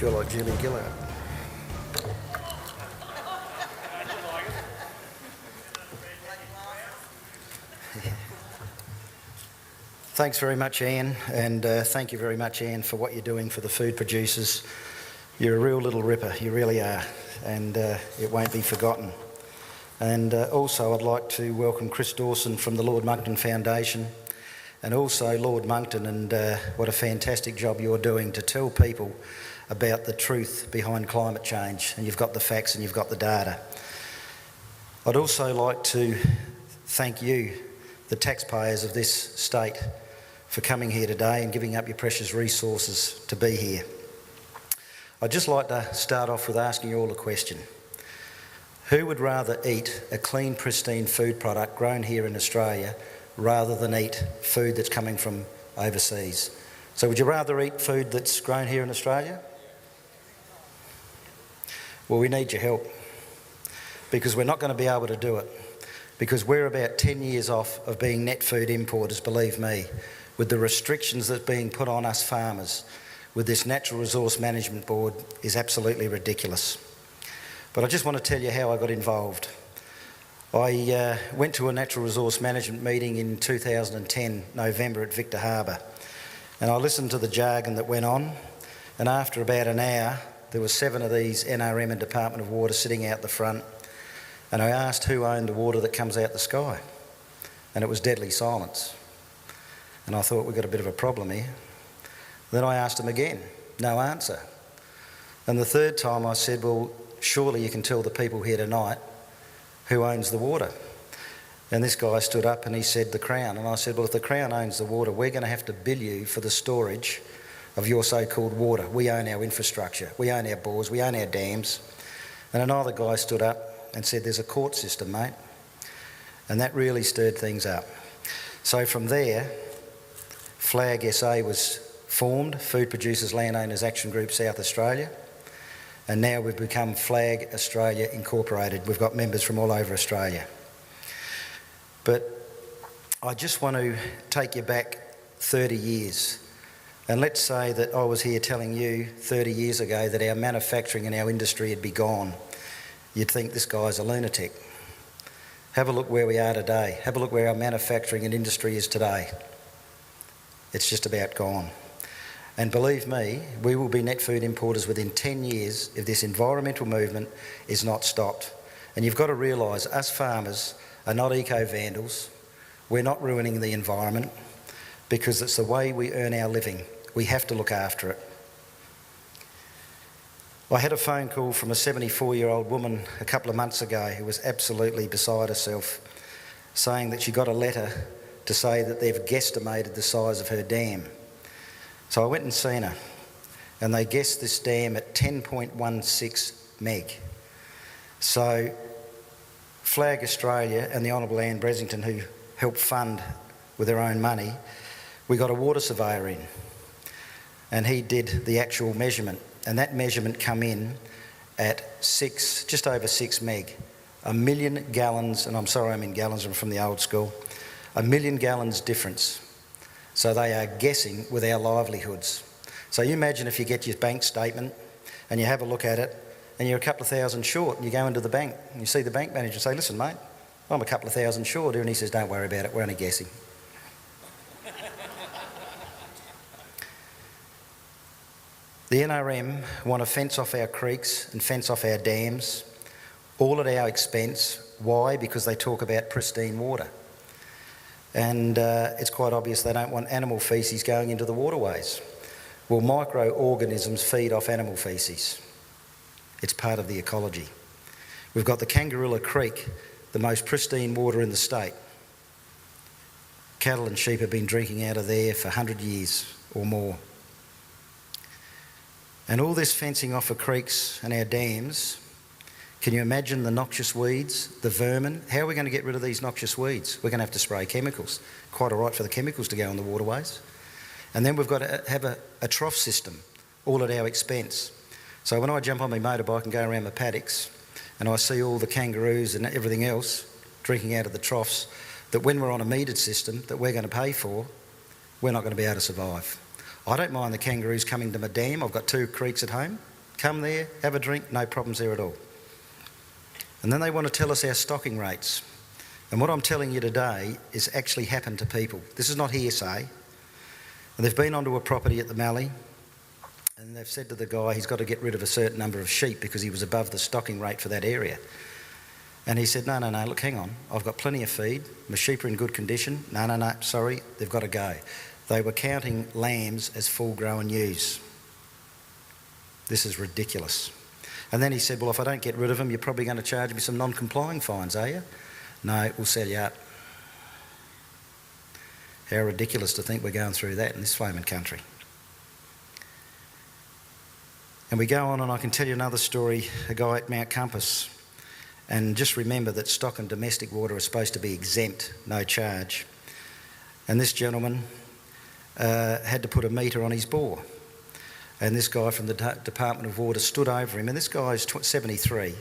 feel like Julie Gillard. Thanks very much, Ian, and thank you very much, Ian, for what you're doing for the food producers. You're a real little ripper, you really are, and it won't be forgotten. And also I'd like to welcome Chris Dawson from the Lord Monckton Foundation, and also Lord Monckton, and what a fantastic job you're doing to tell people about the truth behind climate change, and you've got the facts and you've got the data. I'd also like to thank you, the taxpayers of this state, for coming here today and giving up your precious resources to be here. I'd just like to start off with asking you all a question. Who would rather eat a clean, pristine food product grown here in Australia rather than eat food that's coming from overseas? So would you rather eat food that's grown here in Australia? Well, we need your help, because we're not going to be able to do it, because we're about 10 years off of being net food importers, believe me, with the restrictions that are being put on us farmers with this Natural Resource Management Board is absolutely ridiculous. But I just want to tell you how I got involved. I went to a Natural Resource Management meeting in 2010, November, at Victor Harbour, and I listened to the jargon that went on, and after about an hour there were 7 of these NRM and Department of Water sitting out the front, and I asked who owned the water that comes out the sky, and it was deadly silence. And I thought, we've got a bit of a problem here. Then I asked him again, no answer. And the third time I said, well, surely you can tell the people here tonight who owns the water. And this guy stood up and he said, the Crown. And I said, well, if the Crown owns the water, we're going to have to bill you for the storage of your so-called water. We own our infrastructure, we own our bores, we own our dams. And another guy stood up and said, there's a court system, mate. And that really stirred things up. So from there, FLAG SA was formed, Food Producers Landowners Action Group South Australia, and now we've become FLAG Australia Incorporated. We've got members from all over Australia. But I just want to take you back 30 years, and let's say that I was here telling you 30 years ago that our manufacturing and our industry would be gone. You'd think this guy's a lunatic. Have a look where we are today. Have a look where our manufacturing and industry is today. It's just about gone. And believe me, we will be net food importers within 10 years if this environmental movement is not stopped. And you've got to realise, us farmers are not eco-vandals. We're not ruining the environment, because it's the way we earn our living. We have to look after it. I had a phone call from a 74-year-old woman a couple of months ago who was absolutely beside herself, saying that she got a letter to say that they've guesstimated the size of her dam. So I went and seen her, and they guessed this dam at 10.16 meg. So FLAG Australia and the Honourable Anne Bresington, who helped fund with their own money, we got a water surveyor in, and he did the actual measurement, and that measurement come in at just over 6 meg. 1 million gallons, and I'm sorry I'm in gallons, I'm from the old school, 1 million gallons difference. So they are guessing with our livelihoods. So you imagine if you get your bank statement and you have a look at it and you're a couple of thousand short, and you go into the bank and you see the bank manager and say, listen mate, I'm a couple of thousand short here, and he says, don't worry about it, we're only guessing. The NRM want to fence off our creeks and fence off our dams, all at our expense. Why? Because they talk about pristine water. And it's quite obvious they don't want animal faeces going into the waterways. Well, microorganisms feed off animal faeces. It's part of the ecology. We've got the Kangaroo Creek, the most pristine water in the state. Cattle and sheep have been drinking out of there for 100 years or more. And all this fencing off of creeks and our dams, can you imagine the noxious weeds, the vermin? How are we going to get rid of these noxious weeds? We're going to have to spray chemicals. Quite all right for the chemicals to go in the waterways. And then we've got to have a trough system, all at our expense. So when I jump on my motorbike and go around my paddocks and I see all the kangaroos and everything else drinking out of the troughs, that when we're on a metered system that we're going to pay for, we're not going to be able to survive. I don't mind the kangaroos coming to my dam. I've got 2 creeks at home. Come there, have a drink, no problems there at all. And then they want to tell us our stocking rates. And what I'm telling you today is actually happened to people. This is not hearsay. And they've been onto a property at the Mallee, and they've said to the guy he's got to get rid of a certain number of sheep because he was above the stocking rate for that area. And he said, no, look, hang on, I've got plenty of feed, my sheep are in good condition. No, sorry, they've got to go. They were counting lambs as full-grown ewes. This is ridiculous. And then he said, well, if I don't get rid of them, you're probably going to charge me some non-complying fines, are you? No, we'll sell you up. How ridiculous to think we're going through that in this flaming country. And we go on, and I can tell you another story, a guy at Mount Compass. And just remember that stock and domestic water are supposed to be exempt, no charge. And this gentleman had to put a meter on his bore. And this guy from the Department of Water stood over him, and this guy's 73,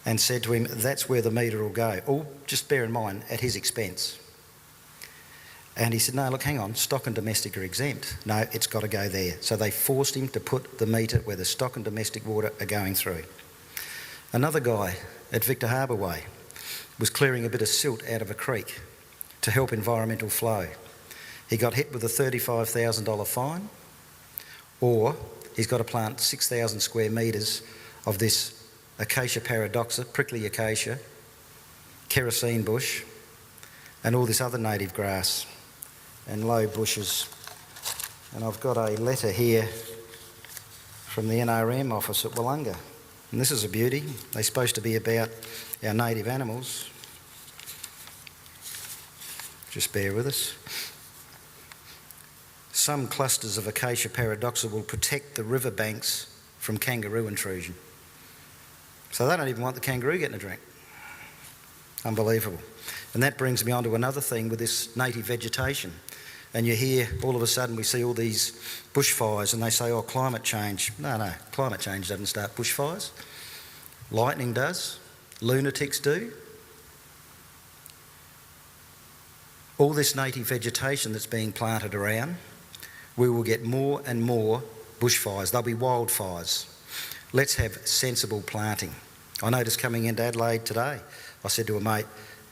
and said to him, that's where the meter will go. All, just bear in mind, at his expense. And he said, no, look, hang on, stock and domestic are exempt. No, it's got to go there. So they forced him to put the meter where the stock and domestic water are going through. Another guy at Victor Harbour Way was clearing a bit of silt out of a creek to help environmental flow. He got hit with a $35,000 fine, or he's got to plant 6,000 square metres of this acacia paradoxa, prickly acacia, kerosene bush, and all this other native grass and low bushes. And I've got a letter here from the NRM office at Wollonga. And this is a beauty. They're supposed to be about our native animals. Just bear with us. Some clusters of acacia paradoxa will protect the riverbanks from kangaroo intrusion. So they don't even want the kangaroo getting a drink. Unbelievable. And that brings me on to another thing with this native vegetation. And you hear, all of a sudden, we see all these bushfires and they say, oh, climate change. No, climate change doesn't start bushfires. Lightning does. Lunatics do. All this native vegetation that's being planted around, we will get more and more bushfires. There'll be wildfires. Let's have sensible planting. I noticed coming into Adelaide today, I said to a mate,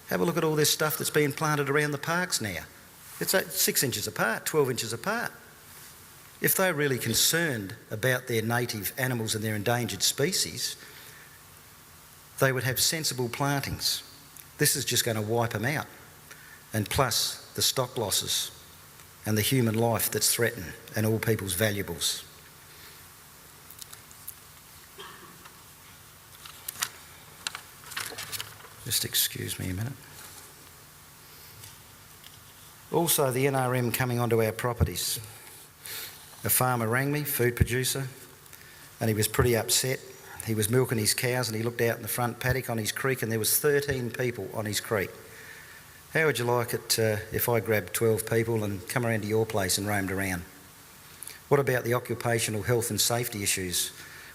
have a look at all this stuff that's being planted around the parks now. It's 6 inches apart, 12 inches apart. If they're really concerned about their native animals and their endangered species, they would have sensible plantings. This is just going to wipe them out. And plus the stock losses and the human life that's threatened and all people's valuables. Just excuse me a minute. Also, the NRM coming onto our properties. A farmer rang me, food producer, and he was pretty upset. He was milking his cows and he looked out in the front paddock on his creek and there was 13 people on his creek. How would you like it if I grabbed 12 people and come around to your place and roamed around? What about the occupational health and safety issues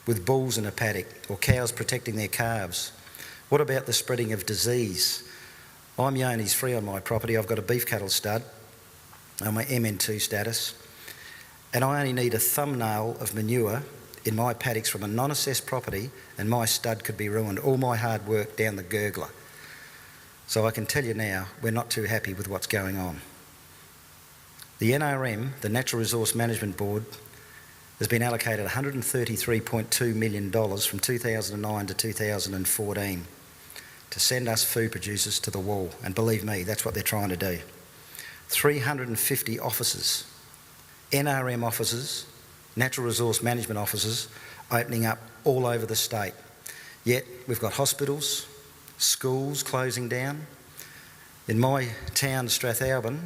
with bulls in a paddock or cows protecting their calves? What about the spreading of disease? I'm Yoni's free on my property. I've got a beef cattle stud on my MN2 status, and I only need a thumbnail of manure in my paddocks from a non-assessed property and my stud could be ruined. All my hard work down the gurgler. So I can tell you now, we're not too happy with what's going on. The NRM, the Natural Resource Management Board, has been allocated $133.2 million from 2009 to 2014 to send us food producers to the wall. And believe me, that's what they're trying to do. 350 offices, NRM offices, Natural Resource Management offices, opening up all over the state. Yet we've got hospitals, schools closing down. In my town, Strathalbyn,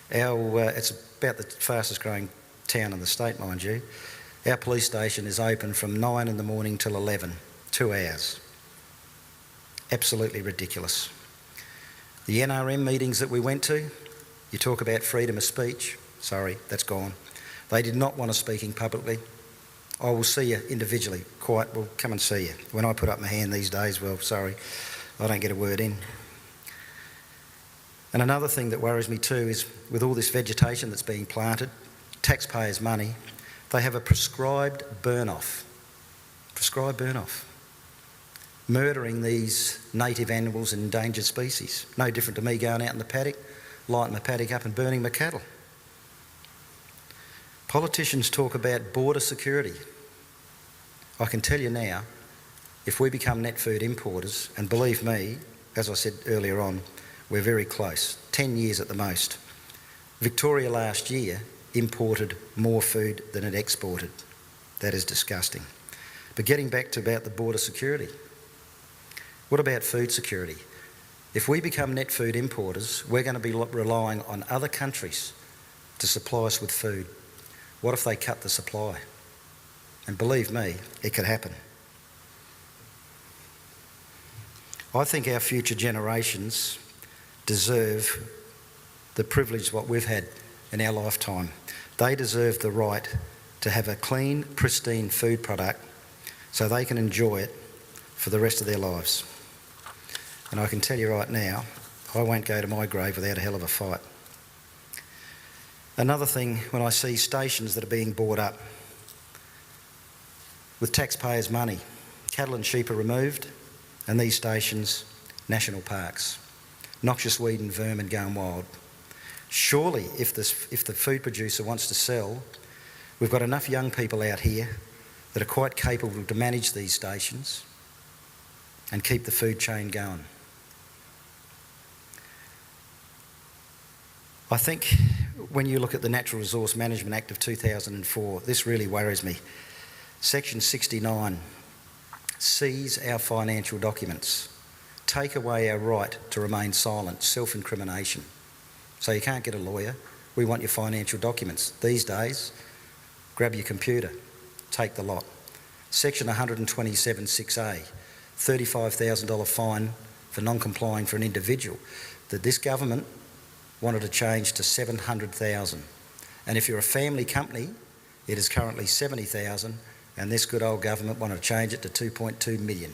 it's about the fastest growing town in the state, mind you. Our police station is open from 9 in the morning till 11, 2 hours. Absolutely ridiculous. The NRM meetings that we went to, you talk about freedom of speech. Sorry, that's gone. They did not want us speaking publicly. I will see you individually. Quite, well, come and see you. When I put up my hand these days, well, sorry, I don't get a word in. And another thing that worries me too is with all this vegetation that's being planted, taxpayers' money, they have a prescribed burn-off. prescribed burn-off. Murdering these native animals and endangered species. No different to me going out in the paddock, lighting my paddock up and burning my cattle. Politicians talk about border security. I can tell you now, if we become net food importers, and believe me, as I said earlier on, we're very close, 10 years at the most. Victoria last year imported more food than it exported. That is disgusting. But getting back to about the border security, what about food security? If we become net food importers, we're going to be relying on other countries to supply us with food. What if they cut the supply? And believe me, it could happen. I think our future generations deserve the privilege what we've had in our lifetime. They deserve the right to have a clean, pristine food product so they can enjoy it for the rest of their lives. And I can tell you right now, I won't go to my grave without a hell of a fight. Another thing, when I see stations that are being bought up with taxpayers' money, cattle and sheep are removed, and these stations, national parks, noxious weed and vermin going wild. Surely, if the food producer wants to sell, we've got enough young people out here that are quite capable to manage these stations and keep the food chain going. I think when you look at the Natural Resource Management Act of 2004, this really worries me. Section 69, seize our financial documents, take away our right to remain silent, self-incrimination. So you can't get a lawyer, we want your financial documents. These days, grab your computer, take the lot. Section 127(6)(a), $35,000 fine for non-complying for an individual, that this government wanted to change to $700,000. And if you're a family company, it is currently $70,000, and this good old government wanted to change it to $2.2 million.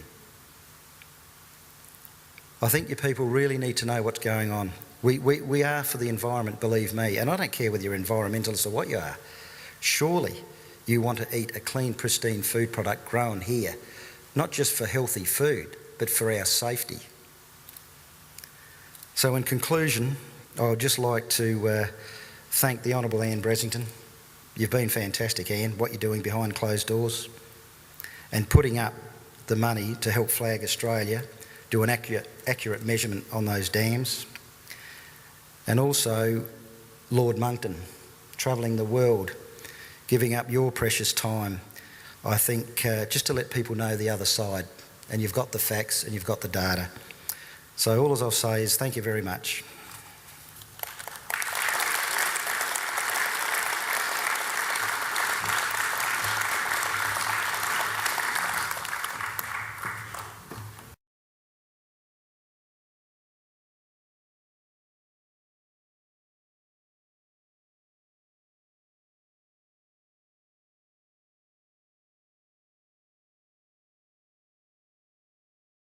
I think you people really need to know what's going on. We are for the environment, believe me, and I don't care whether you're environmentalist or what you are. Surely you want to eat a clean, pristine food product grown here, not just for healthy food, but for our safety. So in conclusion, I would just like to thank the Honourable Anne Bressington. You've been fantastic, Anne, what you're doing behind closed doors and putting up the money to help Flag Australia do an accurate measurement on those dams. And also Lord Monckton, travelling the world, giving up your precious time, I think, just to let people know the other side. And you've got the facts and you've got the data. So all I'll say is thank you very much.